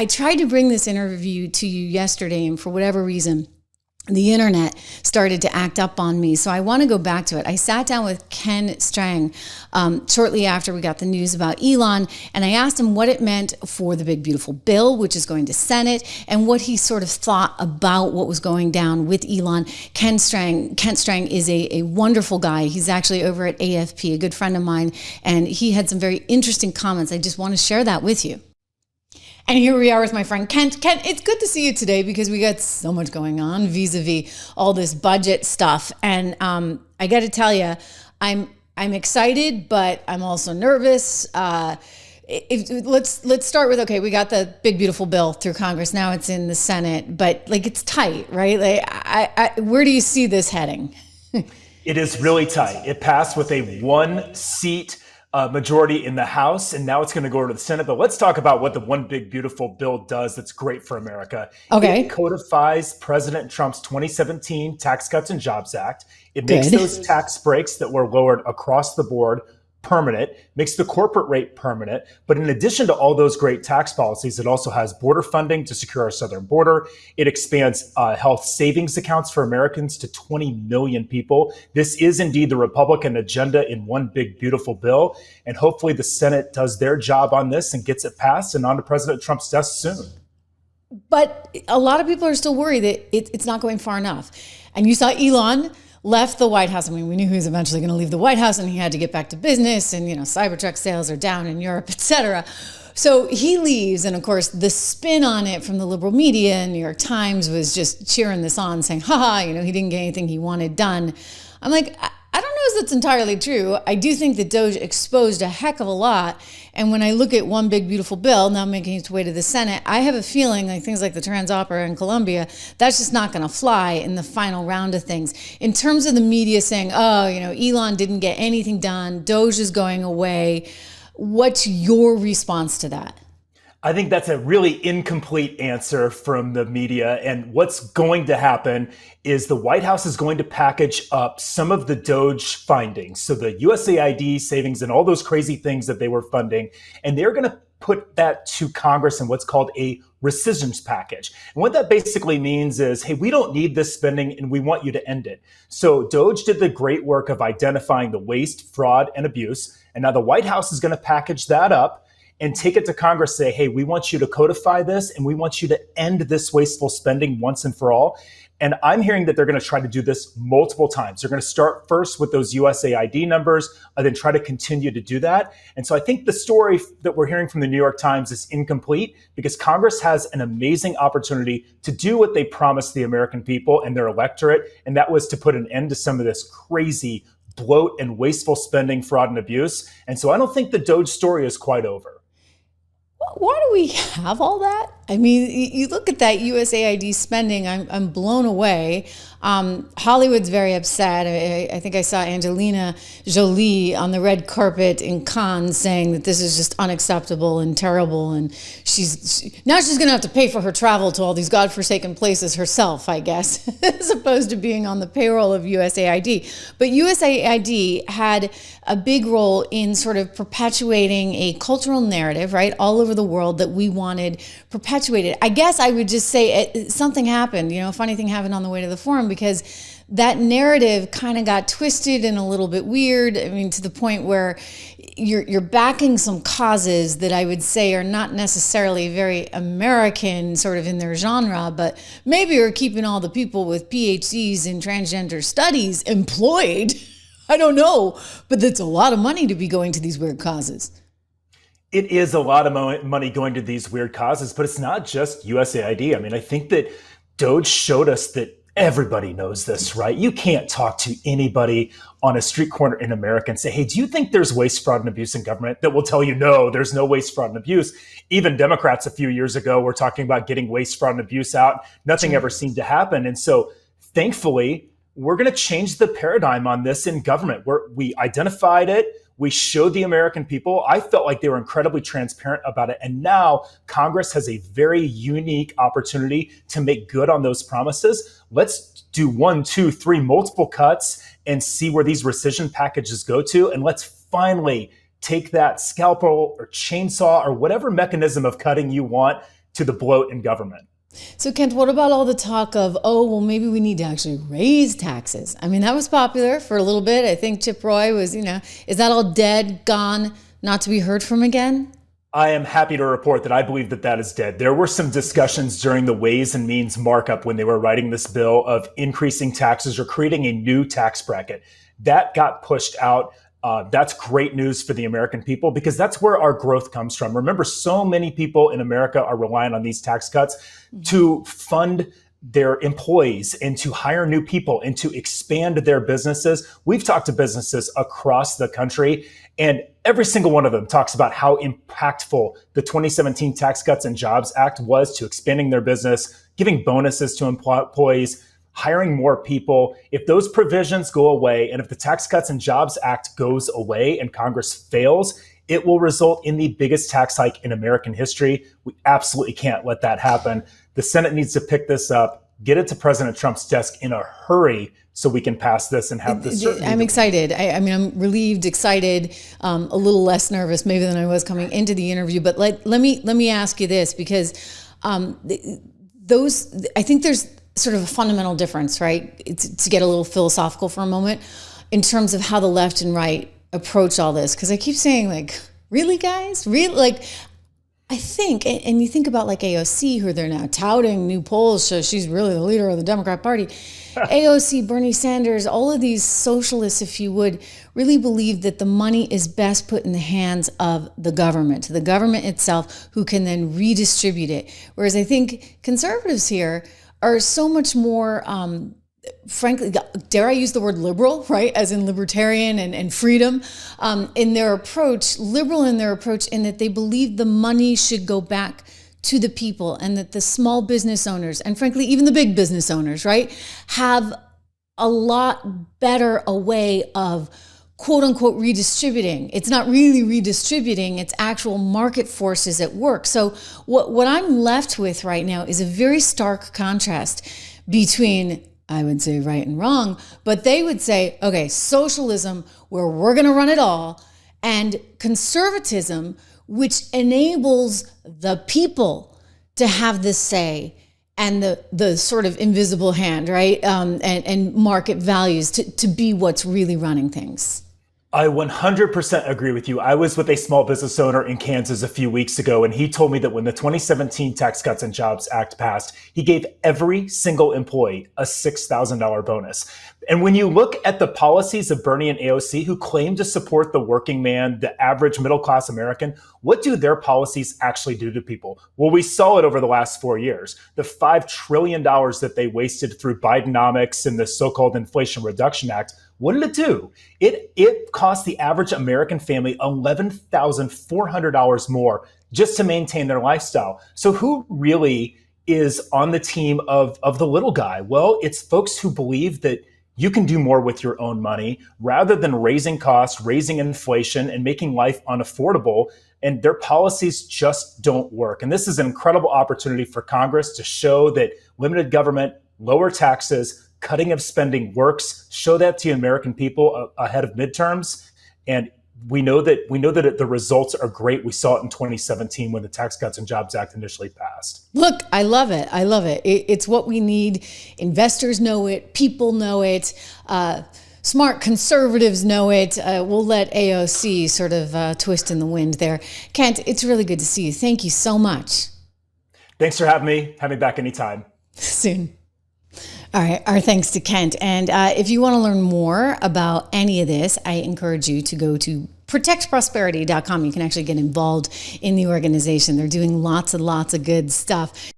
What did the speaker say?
I tried to bring this interview to you yesterday, and for whatever reason, the internet started to act up on me. So I want to go back to it. I sat down with Kent Strang shortly after we got the news about Elon, and I asked him what it meant for the big, beautiful bill, which is going to Senate, and what he sort of thought about what was going down with Elon. Kent Strang is a wonderful guy. He's actually over at AFP, a good friend of mine, and he had some very interesting comments. I just want to share that with you. And here we are with my friend Kent. Kent, it's good to see you today because we got so much going on vis-a-vis all this budget stuff. And I got to tell you, I'm excited, but I'm also nervous. Let's start with, okay, we got the big, beautiful bill through Congress. Now it's in the Senate, but like it's tight, right? Like, where do you see this heading? It is really tight. It passed with a 1-seat majority in the House, and now it's going to go to the Senate. But let's talk about what the one big, beautiful bill does that's great for America. Okay. It codifies President Trump's 2017 Tax Cuts and Jobs Act. It makes those tax breaks that were lowered across the board permanent, makes the corporate rate permanent. But in addition to all those great tax policies, it also has border funding to secure our southern border. It expands health savings accounts for Americans to 20 million people. This is indeed the Republican agenda in one big, beautiful bill. And hopefully the Senate does their job on this and gets it passed and onto President Trump's desk soon. But a lot of people are still worried that it's not going far enough. And you saw Elon left the White House. I mean, we knew he was eventually going to leave the White House and he had to get back to business, and, Cybertruck sales are down in Europe, et cetera. So he leaves. And of course, the spin on it from the liberal media and New York Times was just cheering this on, saying, he didn't get anything he wanted done. I'm like, I don't know if that's entirely true. I do think that DOGE exposed a heck of a lot. And when I look at one big, beautiful bill now making its way to the Senate, I have a feeling like things like the Trans-Opera in Colombia, that's just not going to fly in the final round of things. In terms of the media saying, Elon didn't get anything done, DOGE is going away. What's your response to that? I think that's a really incomplete answer from the media. And what's going to happen is the White House is going to package up some of the DOGE findings. So the USAID savings and all those crazy things that they were funding, and they're going to put that to Congress in what's called a rescissions package. And what that basically means is, hey, we don't need this spending and we want you to end it. So DOGE did the great work of identifying the waste, fraud, and abuse. And now the White House is going to package that up and take it to Congress, say, hey, we want you to codify this and we want you to end this wasteful spending once and for all. And I'm hearing that they're going to try to do this multiple times. They're going to start first with those USAID numbers and then try to continue to do that. And so I think the story that we're hearing from the New York Times is incomplete because Congress has an amazing opportunity to do what they promised the American people and their electorate. And that was to put an end to some of this crazy bloat and wasteful spending, fraud, and abuse. And so I don't think the DOGE story is quite over. Why do we have all that? I mean, you look at that USAID spending, I'm blown away. Hollywood's very upset. I think I saw Angelina Jolie on the red carpet in Cannes saying that this is just unacceptable and terrible. And now she's going to have to pay for her travel to all these godforsaken places herself, I guess, as opposed to being on the payroll of USAID. But USAID had a big role in sort of perpetuating a cultural narrative, right, all over the world that we wanted perpetuated. I guess I would just say something happened, a funny thing happened on the way to the forum because that narrative kind of got twisted and a little bit weird. I mean, to the point where you're backing some causes that I would say are not necessarily very American sort of in their genre, but maybe are keeping all the people with PhDs in transgender studies employed. I don't know, but it's a lot of money to be going to these weird causes. It is a lot of money going to these weird causes, but it's not just USAID. I mean, I think that DOGE showed us that everybody knows this, right? You can't talk to anybody on a street corner in America and say, hey, do you think there's waste, fraud, and abuse in government? That will tell you, no, there's no waste, fraud, and abuse. Even Democrats a few years ago were talking about getting waste, fraud, and abuse out. Nothing ever seemed to happen. And so thankfully, we're going to change the paradigm on this in government. We identified it. We showed the American people. I felt like they were incredibly transparent about it. And now Congress has a very unique opportunity to make good on those promises. Let's do 1, 2, 3 multiple cuts and see where these rescission packages go to. And let's finally take that scalpel or chainsaw or whatever mechanism of cutting you want to the bloat in government. So, Kent, what about all the talk of, oh, well, maybe we need to actually raise taxes? I mean, that was popular for a little bit. I think Chip Roy was, is that all dead, gone, not to be heard from again? I am happy to report that I believe that that is dead. There were some discussions during the Ways and Means markup when they were writing this bill of increasing taxes or creating a new tax bracket. That got pushed out. That's great news for the American people because that's where our growth comes from. Remember, so many people in America are relying on these tax cuts to fund their employees and to hire new people and to expand their businesses. We've talked to businesses across the country, and every single one of them talks about how impactful the 2017 Tax Cuts and Jobs Act was to expanding their business, giving bonuses to employees, hiring more people. If those provisions go away, and if the Tax Cuts and Jobs Act goes away and Congress fails, it will result in the biggest tax hike in American history. We absolutely can't let that happen. The Senate needs to pick this up, get it to President Trump's desk in a hurry so we can pass this and have this. I'm excited. I mean, I'm relieved, excited, a little less nervous maybe than I was coming into the interview. But let me ask you this, because I think there's sort of a fundamental difference, right? To get a little philosophical for a moment in terms of how the left and right approach all this. Because I keep saying, like, really, guys? Really? Like, I think, and you think about like AOC, who they're now touting new polls, so she's really the leader of the Democrat Party. AOC, Bernie Sanders, all of these socialists, if you would, really believe that the money is best put in the hands of the government itself, who can then redistribute it. Whereas I think conservatives here are so much more, frankly, dare I use the word liberal, right? As in libertarian and freedom, in their approach, liberal in their approach, in that they believe the money should go back to the people, and that the small business owners, and frankly, even the big business owners, right, have a lot better a way of quote unquote redistributing. It's not really redistributing, it's actual market forces at work. So what I'm left with right now is a very stark contrast between, I would say, right and wrong, but they would say, okay, socialism, where we're going to run it all, and conservatism, which enables the people to have this say and the sort of invisible hand, right? And market values to be what's really running things. I 100% agree with you. I was with a small business owner in Kansas a few weeks ago, and he told me that when the 2017 Tax Cuts and Jobs Act passed, he gave every single employee a $6,000 bonus. And when you look at the policies of Bernie and AOC, who claim to support the working man, the average middle-class American, what do their policies actually do to people? Well, we saw it over the last 4 years. The $5 trillion that they wasted through Bidenomics and the so-called Inflation Reduction Act, what did it do? It cost the average American family $11,400 more just to maintain their lifestyle. So who really is on the team of the little guy? Well, it's folks who believe that you can do more with your own money rather than raising costs, raising inflation, and making life unaffordable. And their policies just don't work. And this is an incredible opportunity for Congress to show that limited government, lower taxes, cutting of spending works. Show that to the American people ahead of midterms. And we know that the results are great. We saw it in 2017 when the Tax Cuts and Jobs Act initially passed. Look, I love it. It's what we need. Investors know it. People know it. Smart conservatives know it. We'll let AOC sort of twist in the wind there. Kent, it's really good to see you. Thank you so much. Thanks for having me. Have me back anytime. Soon. All right, our thanks to Kent. And if you want to learn more about any of this, I encourage you to go to protectprosperity.com. You can actually get involved in the organization. They're doing lots and lots of good stuff.